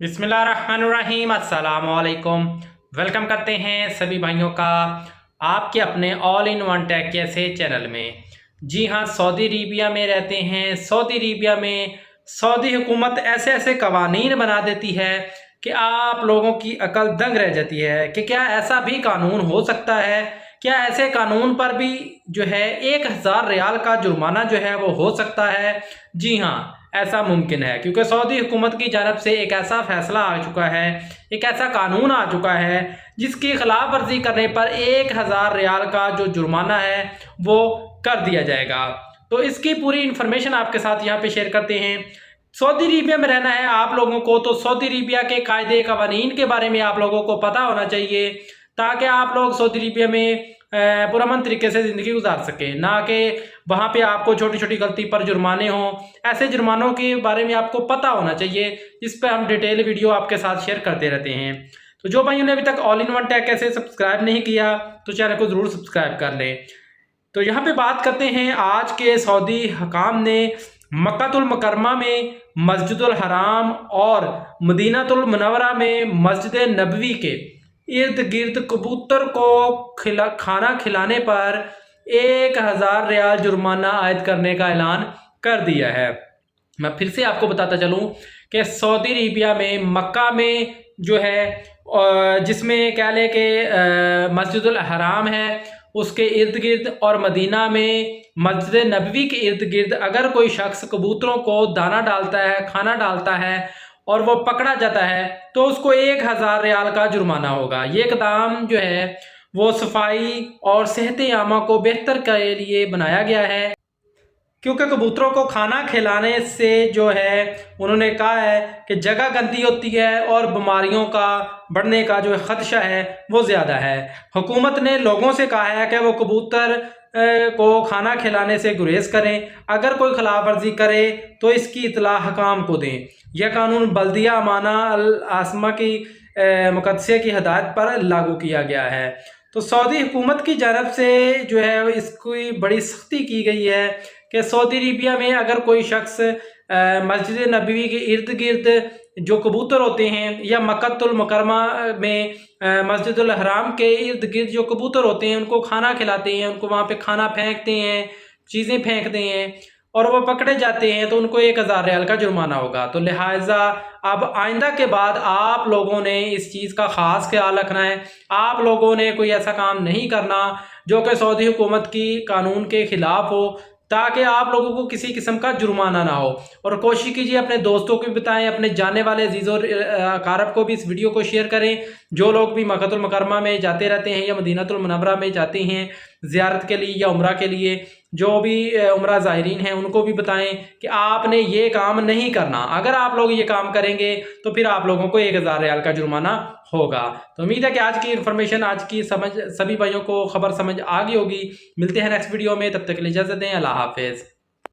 बिस्मिल्लाहिर्रहमानिर्रहीम अस्सलाम वालेकुम। वेलकम करते हैं सभी भाइयों का आपके अपने ऑल इन वन टेक कैसे चैनल में। जी हाँ, सऊदी अरेबिया में रहते हैं। सऊदी अरेबिया में सऊदी हुकूमत ऐसे ऐसे कवानीन बना देती है कि आप लोगों की अकल दंग रह जाती है कि क्या ऐसा भी कानून हो सकता है। क्या ऐसे कानून पर भी जो है 1000 रियाल का जुर्माना जो है वो हो सकता है। जी हाँ, ऐसा मुमकिन है क्योंकि सऊदी हुकूमत की जानब से एक ऐसा फैसला आ चुका है, एक ऐसा कानून आ चुका है जिसकी खिलाफ वर्जी करने पर 1000 रियाल का जो जुर्माना है वो कर दिया जाएगा। तो इसकी पूरी इंफॉर्मेशन आपके साथ यहाँ पे शेयर करते हैं। सऊदी अरेबिया में रहना है आप लोगों को तो सऊदी अरेबिया के कायदे कवानीन के बारे में आप लोगों को पता होना चाहिए, ताकि आप लोग सऊदी अरेबिया में पुरअमन तरीके से ज़िंदगी गुजार सकें, ना कि वहाँ पे आपको छोटी छोटी गलती पर जुर्माने हों। ऐसे जुर्मानों के बारे में आपको पता होना चाहिए, इस पर हम डिटेल वीडियो आपके साथ शेयर करते रहते हैं। तो जो भाइयों ने अभी तक ऑल इन वन टेक ऐसे सब्सक्राइब नहीं किया तो चैनल को ज़रूर सब्सक्राइब कर लें। तो यहाँ पे बात करते हैं आज के सऊदी हकाम ने मक्कातुल मुकर्रमा में मस्जिदुल हराम और मदीनातुल मुनव्वरा में मस्जिद नबवी के इर्द गिर्द कबूतर को खाना खिलाने पर 1000 रियाल जुर्माना आयद करने का ऐलान कर दिया है। मैं फिर से आपको बताता चलूँ कि सऊदी अरेबिया में मक्का में जो है जिसमें कह लें कि मस्जिदुल हराम है उसके इर्द गिर्द और मदीना में मस्जिद नबवी के इर्द गिर्द अगर कोई शख्स कबूतरों को दाना डालता है, खाना डालता है और वो पकड़ा जाता है तो उसको 1000 रियाल का जुर्माना होगा। ये इक़दाम जो है वो सफाई और सेहत आमा को बेहतर के लिए बनाया गया है, क्योंकि कबूतरों को खाना खिलाने से जो है उन्होंने कहा है कि जगह गंदी होती है और बीमारियों का बढ़ने का जो ख़दशा है वो ज़्यादा है। हुकूमत ने लोगों से कहा है कि वो कबूतर को खाना खिलाने से गुरेज करें, अगर कोई खिलाफ वर्जी करे तो इसकी इतला हकाम को दें। यह कानून बल्दिया अमाना अल आसमा की मुकद्दसे की हदायत पर लागू किया गया है। तो सऊदी हुकूमत की जानब से जो है इसकी बड़ी सख्ती की गई है कि सऊदी अरेबिया में अगर कोई शख्स मस्जिद नबवी के इर्द गिर्द जो कबूतर होते हैं या मक्कातुल मुकर्रमा में मस्जिदुल हराम के इर्द गिर्द जो कबूतर होते हैं उनको खाना खिलाते हैं, उनको वहाँ पे खाना फेंकते हैं, चीज़ें फेंकते हैं और वो पकड़े जाते हैं तो उनको 1000 रियाल का जुर्माना होगा। तो लिहाजा अब आइंदा के बाद आप लोगों ने इस चीज़ का ख़ास ख्याल रखना है। आप लोगों ने कोई ऐसा काम नहीं करना जो कि सऊदी हुकूमत की कानून के ख़िलाफ़ हो, ताकि आप लोगों को किसी किस्म का जुर्माना ना हो। और कोशिश कीजिए अपने दोस्तों को भी बताएं, अपने जानने वाले अजीज़ों अकारब को भी इस वीडियो को शेयर करें। जो लोग भी मक्कातुल मुकर्रमा में जाते रहते हैं या मदीनातुल मुनव्वरा में जाते हैं ज़ियारत के लिए या उम्रा के लिए, जो भी उम्रा ज़ायरीन हैं उनको भी बताएं कि आपने ये काम नहीं करना। अगर आप लोग ये काम करेंगे तो फिर आप लोगों को 1000 रियाल का जुर्माना होगा। तो उम्मीद है कि आज की इन्फॉर्मेशन, आज की समझ सभी भाइयों को खबर समझ आ गई होगी। मिलते हैं नेक्स्ट वीडियो में, तब तक के लिए इजाज़त दें। अल्लाह हाफिज़।